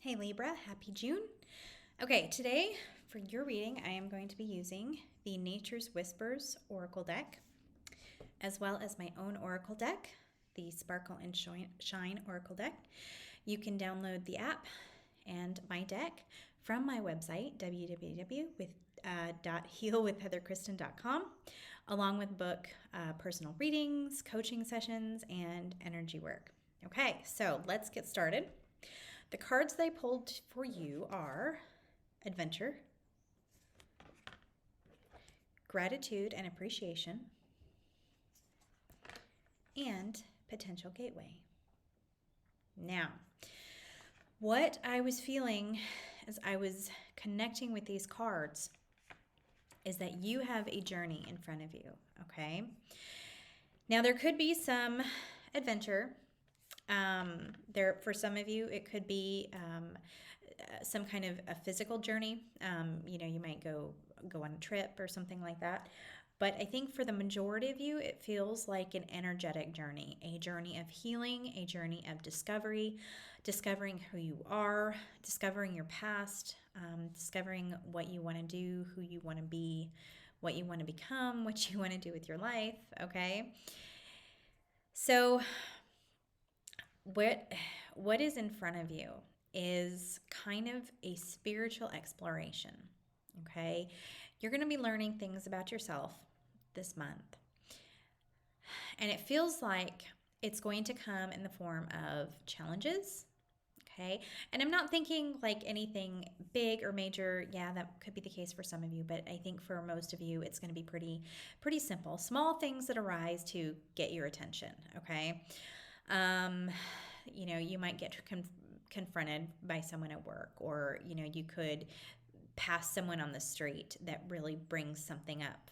Hey Libra, happy June. Okay, today for your reading, I am going to be using the Nature's Whispers Oracle deck, as well as my own Oracle deck, the Sparkle and Shine Oracle deck. You can download the app and my deck from my website, www.healwithheatherkristen.com, along with book personal readings, coaching sessions, and energy work. Okay, so let's get started. The cards that I pulled for you are Adventure, Gratitude and Appreciation, and Potential Gateway. Now, what I was feeling as I was connecting with these cards is that you have a journey in front of you, okay? Now, there could be some adventure. For some of you, it could be some kind of a physical journey. You might go on a trip or something like that. But I think for the majority of you, it feels like an energetic journey, a journey of healing, a journey of discovery, discovering who you are, discovering your past, discovering what you want to do, who you want to be, what you want to become, what you want to do with your life, okay? So what is in front of you is kind of a spiritual exploration, okay? You're going to be learning things about yourself this month. And it feels like it's going to come in the form of challenges, okay? And I'm not thinking like anything big or major. Yeah, that could be the case for some of you, but I think for most of you, it's going to be pretty simple. Small things that arise to get your attention, okay? You might get confronted by someone at work, or you could pass someone on the street that really brings something up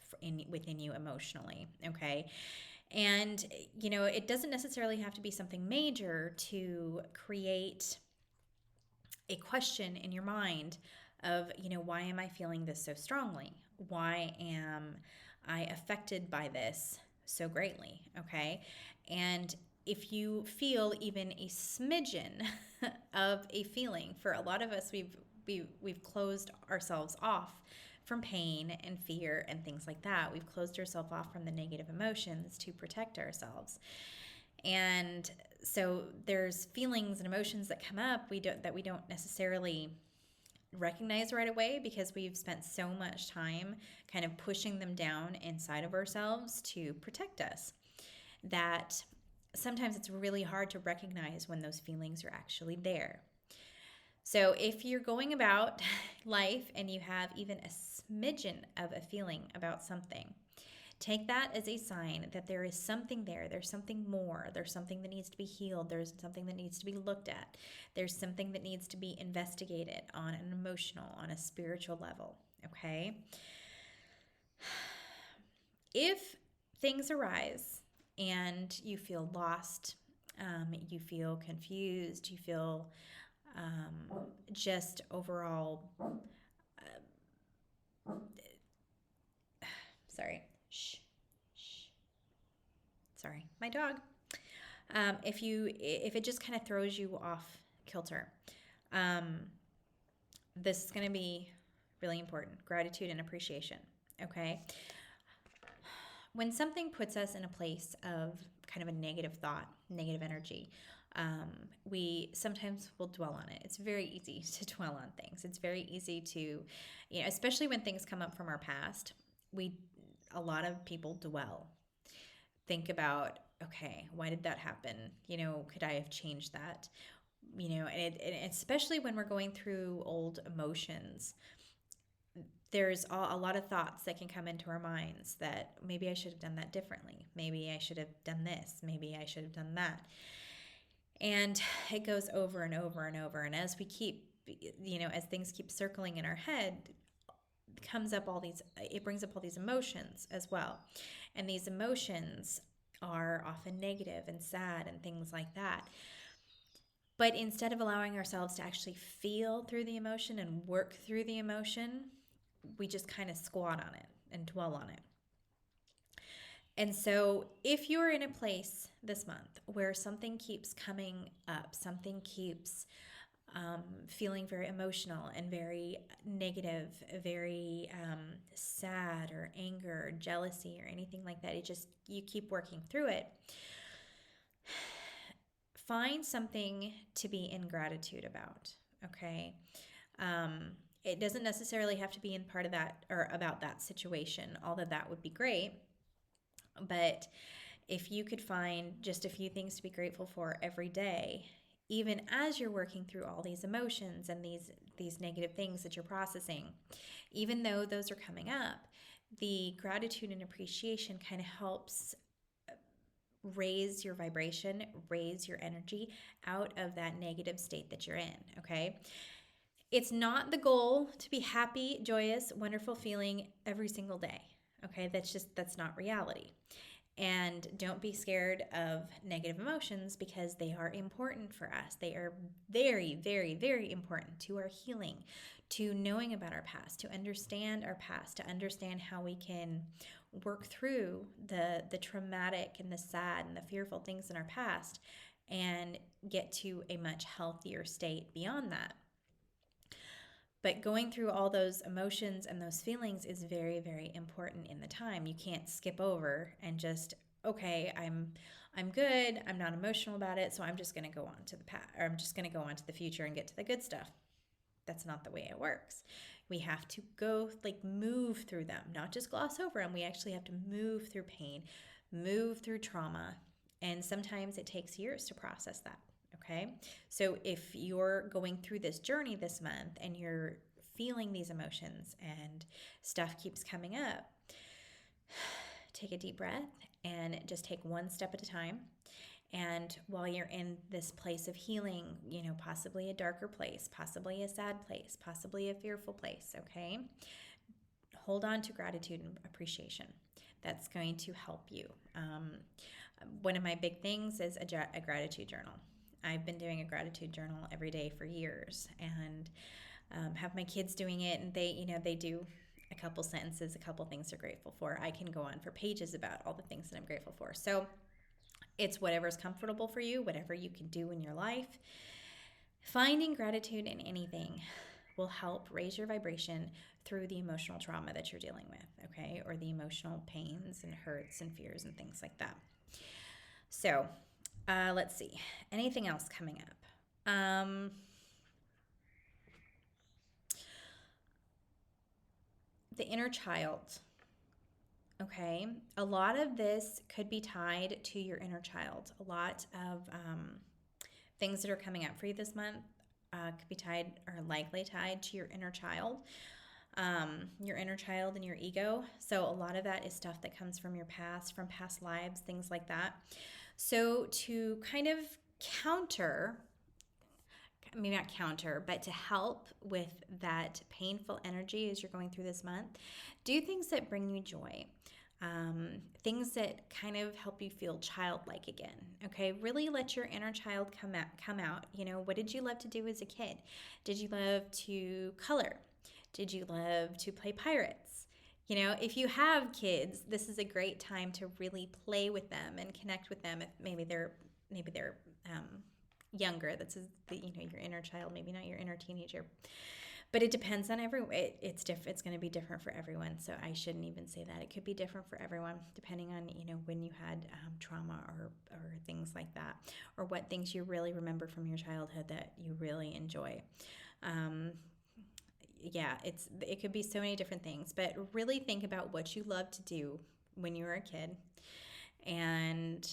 within you emotionally, okay? And it doesn't necessarily have to be something major to create a question in your mind of, why am I feeling this so strongly? Why am I affected by this so greatly? Okay. And if you feel even a smidgen of a feeling, for a lot of us, we've closed ourselves off from pain and fear and things like that. We've closed ourselves off from the negative emotions to protect ourselves. And so there's feelings and emotions that come up that we don't necessarily recognize right away, because we've spent so much time kind of pushing them down inside of ourselves to protect us, that sometimes it's really hard to recognize when those feelings are actually there. So if you're going about life and you have even a smidgen of a feeling about something, take that as a sign that there is something there. There's something more. There's something that needs to be healed. There's something that needs to be looked at. There's something that needs to be investigated on an emotional, on a spiritual level, okay? If things arise and you feel lost, you feel confused, you feel just overall, sorry, shh, sorry, my dog. If it just kind of throws you off kilter, this is going to be really important. Gratitude and appreciation, okay? When something puts us in a place of kind of a negative thought, negative energy, we sometimes will dwell on it. It's very easy to dwell on things. It's very easy to, especially when things come up from our past, a lot of people dwell. Think about, okay, why did that happen? Could I have changed that? And especially when we're going through old emotions, there's a lot of thoughts that can come into our minds that maybe I should have done that differently. Maybe I should have done this. Maybe I should have done that. And it goes over and over and over. And as we keep, as things keep circling in our head, it brings up all these emotions as well. And these emotions are often negative and sad and things like that. But instead of allowing ourselves to actually feel through the emotion and work through the emotion, we just kind of squat on it and dwell on it. And so if you're in a place this month where something keeps coming up, something keeps feeling very emotional and very negative, very sad or anger or jealousy or anything like that. You keep working through it. Find something to be in gratitude about, okay? It doesn't necessarily have to be in part of that or about that situation, although that would be great. But if you could find just a few things to be grateful for every day, even as you're working through all these emotions and these negative things that you're processing, even though those are coming up, the gratitude and appreciation kind of helps raise your vibration, raise your energy out of that negative state that you're in, okay? It's not the goal to be happy, joyous, wonderful feeling every single day, okay? That's not reality. And don't be scared of negative emotions because they are important for us. They are very, very, very important to our healing, to knowing about our past, to understand our past, to understand how we can work through the traumatic and the sad and the fearful things in our past and get to a much healthier state beyond that. But going through all those emotions and those feelings is very, very important in the time. You can't skip over and just, okay, I'm good. I'm not emotional about it, so I'm just going to go on to the past, or I'm just going to go on to the future and get to the good stuff. That's not the way it works. We have to go move through them, not just gloss over them. We actually have to move through pain, move through trauma, and sometimes it takes years to process that. Okay, so if you're going through this journey this month and you're feeling these emotions and stuff keeps coming up, take a deep breath and just take one step at a time. And while you're in this place of healing, possibly a darker place, possibly a sad place, possibly a fearful place, okay? Hold on to gratitude and appreciation. That's going to help you. One of my big things is a gratitude journal. I've been doing a gratitude journal every day for years, and have my kids doing it, and they do a couple sentences, a couple things they're grateful for. I can go on for pages about all the things that I'm grateful for. So it's whatever's comfortable for you, whatever you can do in your life. Finding gratitude in anything will help raise your vibration through the emotional trauma that you're dealing with, okay? Or the emotional pains and hurts and fears and things like that. So let's see. Anything else coming up? The inner child. Okay, a lot of this could be tied to your inner child. A lot of things that are coming up for you this month could be tied or likely tied to your inner child and your ego. So a lot of that is stuff that comes from your past, from past lives, things like that. So to kind of maybe not counter, but to help with that painful energy as you're going through this month, do things that bring you joy. Things that kind of help you feel childlike again. Okay, really let your inner child come out. What did you love to do as a kid? Did you love to color? Did you love to play pirates? If you have kids, this is a great time to really play with them and connect with them. If maybe they're younger, your inner child, maybe not your inner teenager. But it depends on everyone. It's different. It's going to be different for everyone. So I shouldn't even say that. It could be different for everyone, depending on when you had trauma or things like that, or what things you really remember from your childhood that you really enjoy. It could be so many different things. But really think about what you loved to do when you were a kid, and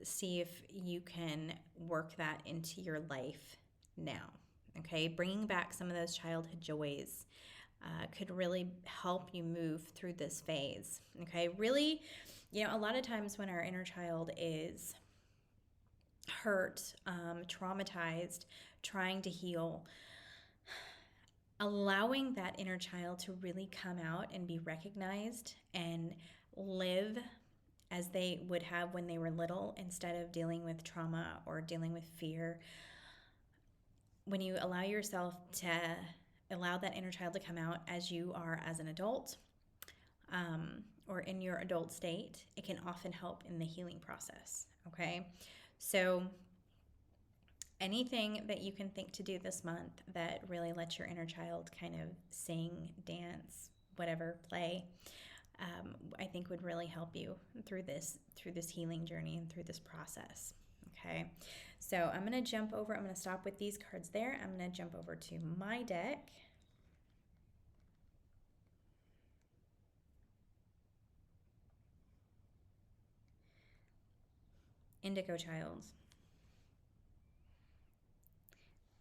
see if you can work that into your life now. Okay, bringing back some of those childhood joys could really help you move through this phase. Okay, really, a lot of times when our inner child is hurt, traumatized, trying to heal, allowing that inner child to really come out and be recognized and live as they would have when they were little, instead of dealing with trauma or dealing with fear. When you allow yourself to allow that inner child to come out as you are as an adult, or in your adult state, it can often help in the healing process. Okay, so anything that you can think to do this month that really lets your inner child kind of sing, dance, whatever, play, I think would really help you through this healing journey and through this process. Okay, so I'm going to jump over. I'm going to stop with these cards there. I'm going to jump over to my deck. Indigo Child.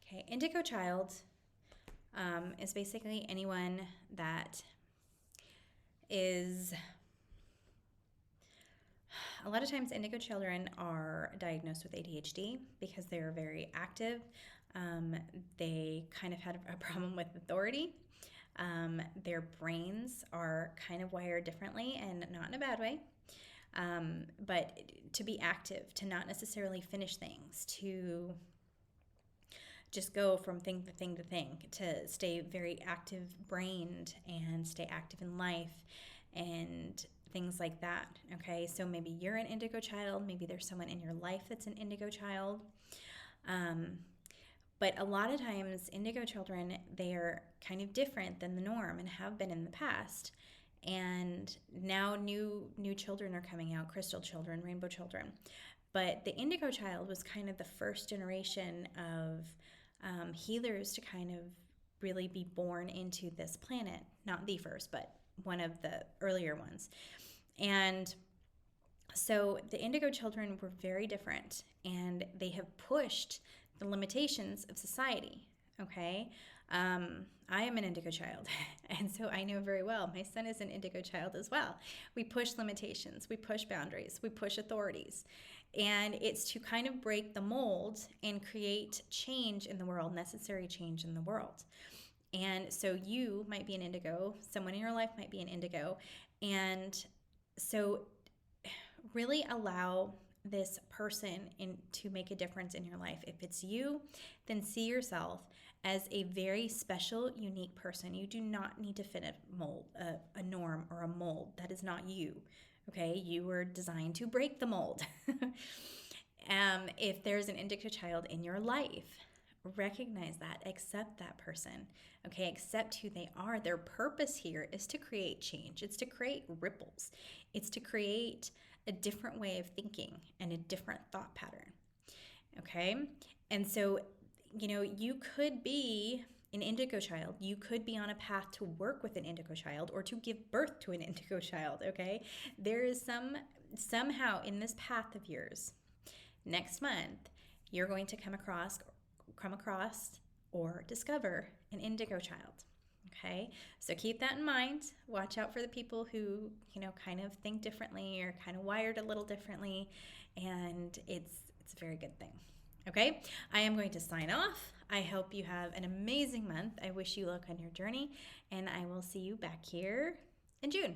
Okay, Indigo Child is basically anyone that is, a lot of times indigo children are diagnosed with ADHD because they're very active. They kind of had a problem with authority. Their brains are kind of wired differently, and not in a bad way. But to be active, to not necessarily finish things, to just go from thing to thing to thing, to stay very active brained and stay active in life and things like that. Okay, so maybe you're an indigo child, maybe there's someone in your life that's an indigo child. But a lot of times indigo children, they're kind of different than the norm and have been in the past. And now new children are coming out, crystal children, rainbow children. But the indigo child was kind of the first generation of healers to kind of really be born into this planet. Not the first, but one of the earlier ones. And so the indigo children were very different, and they have pushed the limitations of society. Okay, I am an indigo child, and so I know very well. My son is an indigo child as well. We push limitations, we push boundaries, we push authorities, and it's to kind of break the mold and create change in the world, necessary change in the world. And so you might be an indigo, someone in your life might be an indigo, and so really allow this person to make a difference in your life. If it's you, then see yourself as a very special, unique person. You do not need to fit a mold, a norm or a mold. That is not you. Okay, you were designed to break the mold. If there's an indigo child in your life, recognize that, accept that person. Okay, accept who they are. Their purpose here is to create change. It's to create ripples. It's to create a different way of thinking and a different thought pattern. Okay, and so, you could be an indigo child. You could be on a path to work with an indigo child or to give birth to an indigo child. Okay, there is somehow in this path of yours, next month, you're going to come across or discover an indigo child. Okay, so keep that in mind. Watch out for the people who, kind of think differently or kind of wired a little differently, and it's a very good thing. Okay, I am going to sign off. I hope you have an amazing month. I wish you luck on your journey, and I will see you back here in June.